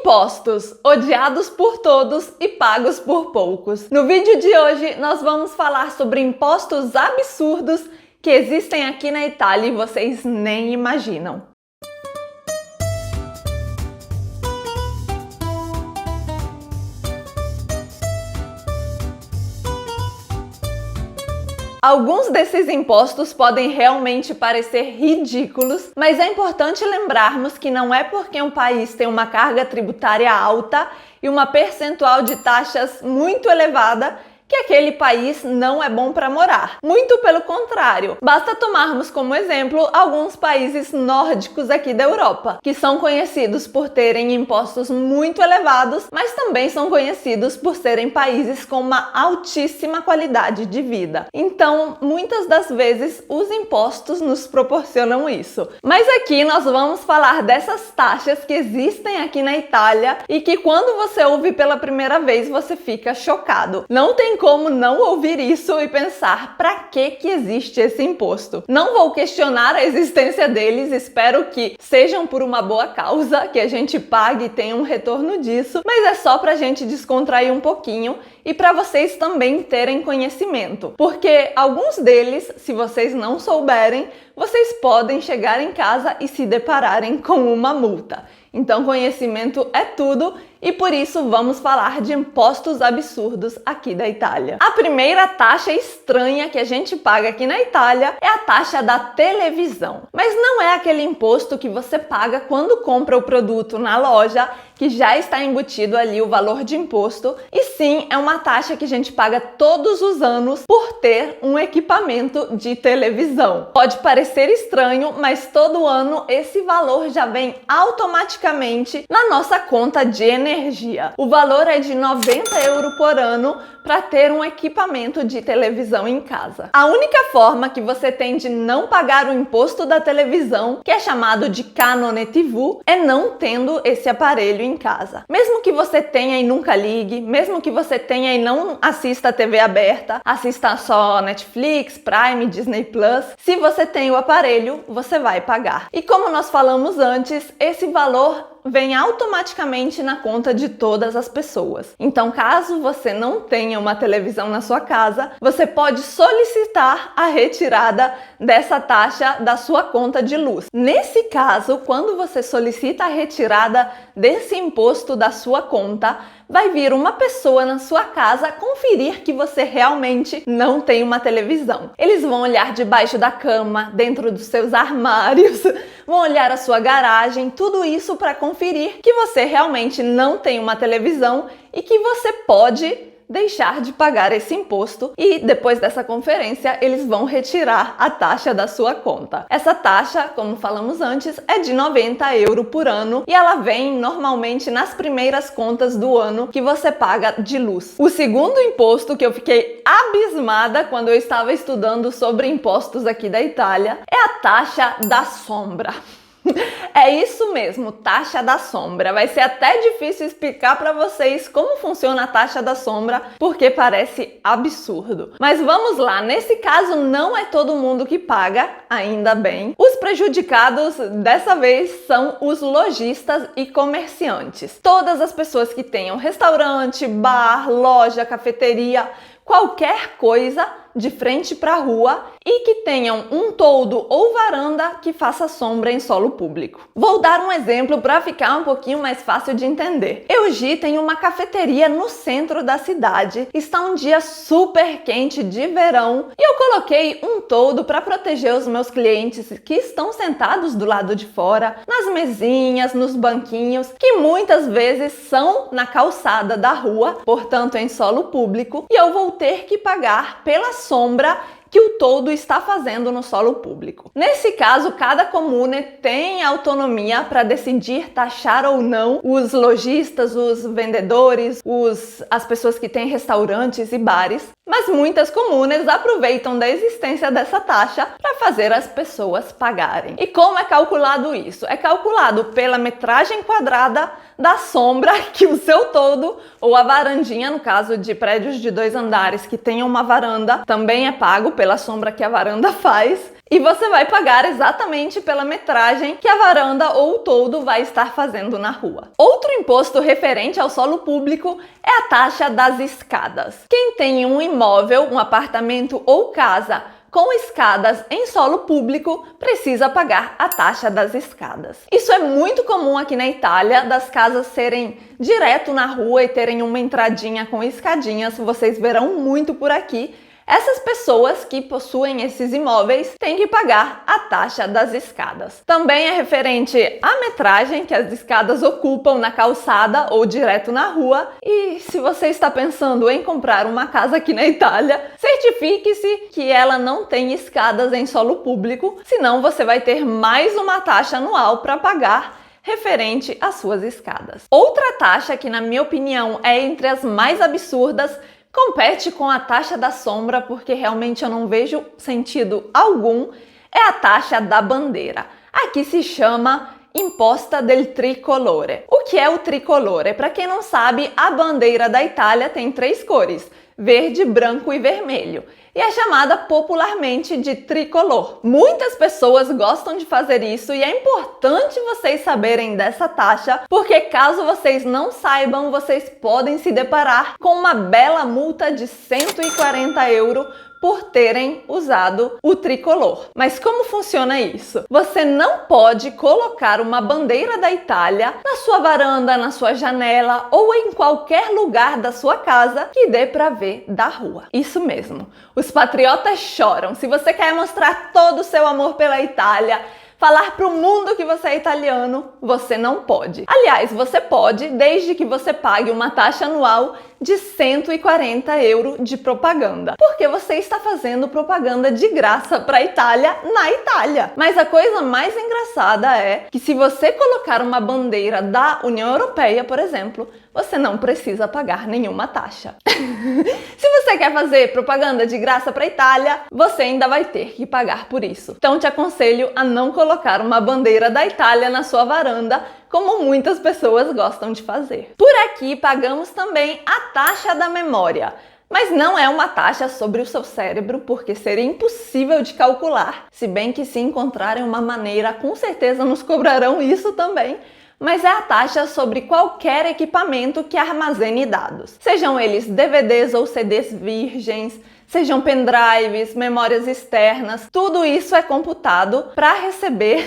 Impostos, odiados por todos e pagos por poucos. No vídeo de hoje, nós vamos falar sobre impostos absurdos que existem aqui na Itália e vocês nem imaginam. Alguns desses impostos podem realmente parecer ridículos, mas é importante lembrarmos que não é porque um país tem uma carga tributária alta e uma percentual de taxas muito elevada que aquele país não é bom para morar. Muito pelo contrário. Basta tomarmos como exemplo alguns países nórdicos aqui da Europa, que são conhecidos por terem impostos muito elevados, mas também são conhecidos por serem países com uma altíssima qualidade de vida. Então, muitas das vezes, os impostos nos proporcionam isso. Mas aqui nós vamos falar dessas taxas que existem aqui na Itália e que quando você ouve pela primeira vez, você fica chocado. Não tem como não ouvir isso e pensar, para que existe esse imposto? Não vou questionar a existência deles, espero que sejam por uma boa causa, que a gente pague e tenha um retorno disso, mas é só pra gente descontrair um pouquinho e para vocês também terem conhecimento, porque alguns deles, se vocês não souberem, vocês podem chegar em casa e se depararem com uma multa. Então, conhecimento é tudo e por isso vamos falar de impostos absurdos aqui da Itália. A primeira taxa estranha que a gente paga aqui na Itália é a taxa da televisão. Mas não é aquele imposto que você paga quando compra o produto na loja, que já está embutido ali o valor de imposto, e sim é uma taxa que a gente paga todos os anos por ter um equipamento de televisão. Pode parecer estranho, mas todo ano esse valor já vem automaticamente na nossa conta de energia. O valor é de 90 € por ano para ter um equipamento de televisão em casa. A única forma que você tem de não pagar o imposto da televisão, que é chamado de canone TV, é não tendo esse aparelho em casa. Mesmo que você tenha e nunca ligue, mesmo que você tenha e não assista a TV aberta, assista só Netflix, Prime, Disney Plus, se você tem o aparelho, você vai pagar. E como nós falamos antes, esse valor vem automaticamente na conta de todas as pessoas. Então, caso você não tenha uma televisão na sua casa, você pode solicitar a retirada dessa taxa da sua conta de luz. Nesse caso, quando você solicita a retirada desse imposto da sua conta, vai vir uma pessoa na sua casa conferir que você realmente não tem uma televisão. Eles vão olhar debaixo da cama, dentro dos seus armários, vão olhar a sua garagem, tudo isso para conferir que você realmente não tem uma televisão e que você pode deixar de pagar esse imposto, e depois dessa conferência eles vão retirar a taxa da sua conta. Essa taxa, como falamos antes, é de 90 € por ano e ela vem normalmente nas primeiras contas do ano que você paga de luz. O segundo imposto que eu fiquei abismada quando eu estava estudando sobre impostos aqui da Itália é a taxa da sombra. É isso mesmo, taxa da sombra. Vai ser até difícil explicar para vocês como funciona a taxa da sombra, porque parece absurdo. Mas vamos lá, nesse caso não é todo mundo que paga, ainda bem. Os prejudicados dessa vez são os lojistas e comerciantes. Todas as pessoas que tenham restaurante, bar, loja, cafeteria, qualquer coisa de frente para a rua e que tenham um toldo ou varanda que faça sombra em solo público. Vou dar um exemplo para ficar um pouquinho mais fácil de entender. Eugi tem uma cafeteria no centro da cidade, está um dia super quente de verão e eu coloquei um toldo para proteger os meus clientes que estão sentados do lado de fora, nas mesinhas, nos banquinhos, que muitas vezes são na calçada da rua, portanto em solo público, e eu vou ter que pagar pela sombra que o toldo está fazendo no solo público. Nesse caso, cada comune tem autonomia para decidir taxar ou não os lojistas, os vendedores, as pessoas que têm restaurantes e bares, mas muitas comunes aproveitam da existência dessa taxa para fazer as pessoas pagarem. E como é calculado isso? É calculado pela metragem quadrada da sombra que o seu toldo, ou a varandinha, no caso de prédios de 2 andares que tenham uma varanda, também é pago pela sombra que a varanda faz, e você vai pagar exatamente pela metragem que a varanda ou o toldo vai estar fazendo na rua. Outro imposto referente ao solo público é a taxa das escadas. Quem tem um imóvel, um apartamento ou casa com escadas em solo público precisa pagar a taxa das escadas. Isso é muito comum aqui na Itália, das casas serem direto na rua e terem uma entradinha com escadinhas, vocês verão muito por aqui. Essas pessoas que possuem esses imóveis têm que pagar a taxa das escadas. Também é referente à metragem que as escadas ocupam na calçada ou direto na rua. E se você está pensando em comprar uma casa aqui na Itália, certifique-se que ela não tem escadas em solo público, senão você vai ter mais uma taxa anual para pagar referente às suas escadas. Outra taxa que, na minha opinião, é entre as mais absurdas, compete com a taxa da sombra, porque realmente eu não vejo sentido algum, é a taxa da bandeira. Aqui se chama Imposta del Tricolore. O que é o tricolore? Para quem não sabe, a bandeira da Itália tem 3 cores: verde, branco e vermelho. E é chamada popularmente de tricolor. Muitas pessoas gostam de fazer isso e é importante vocês saberem dessa taxa, porque caso vocês não saibam, vocês podem se deparar com uma bela multa de 140 € por terem usado o tricolor. Mas como funciona isso? Você não pode colocar uma bandeira da Itália na sua varanda, na sua janela ou em qualquer lugar da sua casa que dê para ver da rua. Isso mesmo. Os patriotas choram. Se você quer mostrar todo o seu amor pela Itália, falar para o mundo que você é italiano, você não pode. Aliás, você pode, desde que você pague uma taxa anual de 140 € de propaganda, porque você está fazendo propaganda de graça para a Itália na Itália. Mas a coisa mais engraçada é que se você colocar uma bandeira da União Europeia, por exemplo, você não precisa pagar nenhuma taxa. Se você quer fazer propaganda de graça para a Itália, você ainda vai ter que pagar por isso. Então te aconselho a não colocar uma bandeira da Itália na sua varanda, como muitas pessoas gostam de fazer. Por aqui pagamos também a taxa da memória. Mas não é uma taxa sobre o seu cérebro, porque seria impossível de calcular. Se bem que se encontrarem uma maneira, com certeza nos cobrarão isso também. Mas é a taxa sobre qualquer equipamento que armazene dados. Sejam eles DVDs ou CDs virgens, sejam pendrives, memórias externas, tudo isso é computado para receber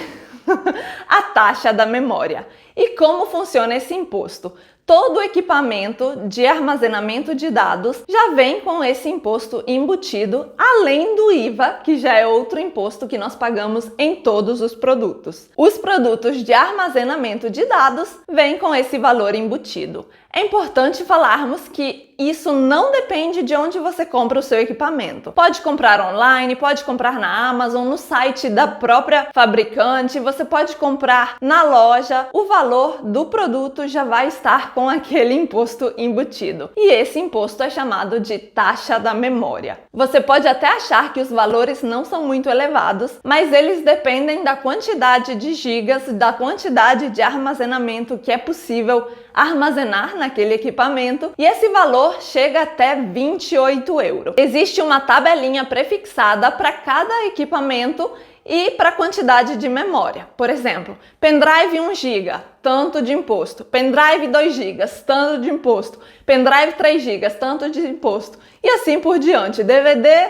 a taxa da memória. E como funciona esse imposto? Todo equipamento de armazenamento de dados já vem com esse imposto embutido, além do IVA, que já é outro imposto que nós pagamos em todos os produtos. Os produtos de armazenamento de dados vêm com esse valor embutido. É importante falarmos que isso não depende de onde você compra o seu equipamento. Pode comprar online, pode comprar na Amazon, no site da própria fabricante, você pode comprar na loja. O valor do produto já vai estar com aquele imposto embutido. E esse imposto é chamado de taxa da memória. Você pode até achar que os valores não são muito elevados, mas eles dependem da quantidade de gigas, da quantidade de armazenamento que é possível armazenar naquele equipamento, e esse valor chega até 28 €. Existe uma tabelinha prefixada para cada equipamento e para a quantidade de memória. Por exemplo, pendrive 1 GB, tanto de imposto. Pendrive 2 GB, tanto de imposto. Pendrive 3 GB, tanto de imposto. E assim por diante. DVD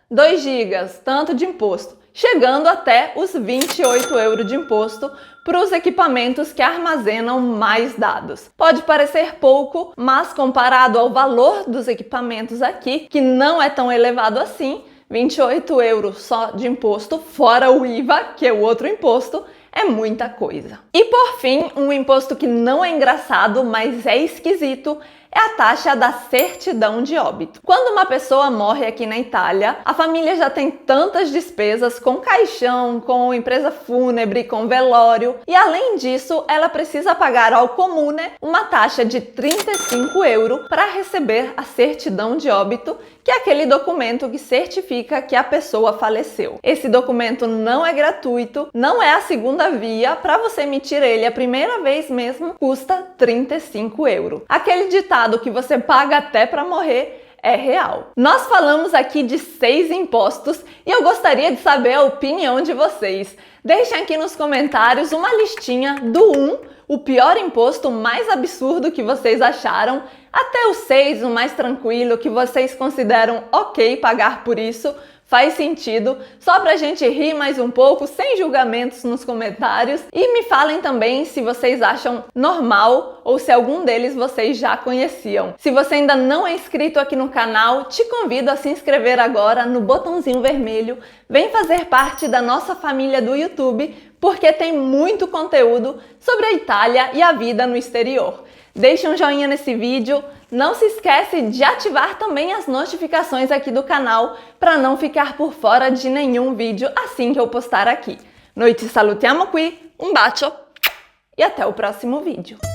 2 GB, tanto de imposto. Chegando até os 28 € de imposto para os equipamentos que armazenam mais dados. Pode parecer pouco, mas comparado ao valor dos equipamentos aqui, que não é tão elevado assim, 28 € só de imposto, fora o IVA, que é o outro imposto, é muita coisa. E por fim, um imposto que não é engraçado, mas é esquisito, é a taxa da certidão de óbito. Quando uma pessoa morre aqui na Itália, a família já tem tantas despesas com caixão, com empresa fúnebre, com velório, e além disso, ela precisa pagar ao comune uma taxa de 35 € para receber a certidão de óbito, que é aquele documento que certifica que a pessoa faleceu. Esse documento não é gratuito, não é a segunda via, para você emitir ele a primeira vez mesmo, custa 35 €. Aquele ditado que você paga até para morrer é real. Nós falamos aqui de 6 impostos e eu gostaria de saber a opinião de vocês. Deixem aqui nos comentários uma listinha do 1, o pior imposto, o mais absurdo que vocês acharam, até o 6, o mais tranquilo, que vocês consideram ok pagar por isso. Faz sentido, só pra gente rir mais um pouco, sem julgamentos nos comentários. E me falem também se vocês acham normal ou se algum deles vocês já conheciam. Se você ainda não é inscrito aqui no canal, te convido a se inscrever agora no botãozinho vermelho. Vem fazer parte da nossa família do YouTube, porque tem muito conteúdo sobre a Itália e a vida no exterior. Deixe um joinha nesse vídeo, não se esquece de ativar também as notificações aqui do canal para não ficar por fora de nenhum vídeo assim que eu postar aqui. Noi ci salutiamo qui, um bacio e até o próximo vídeo.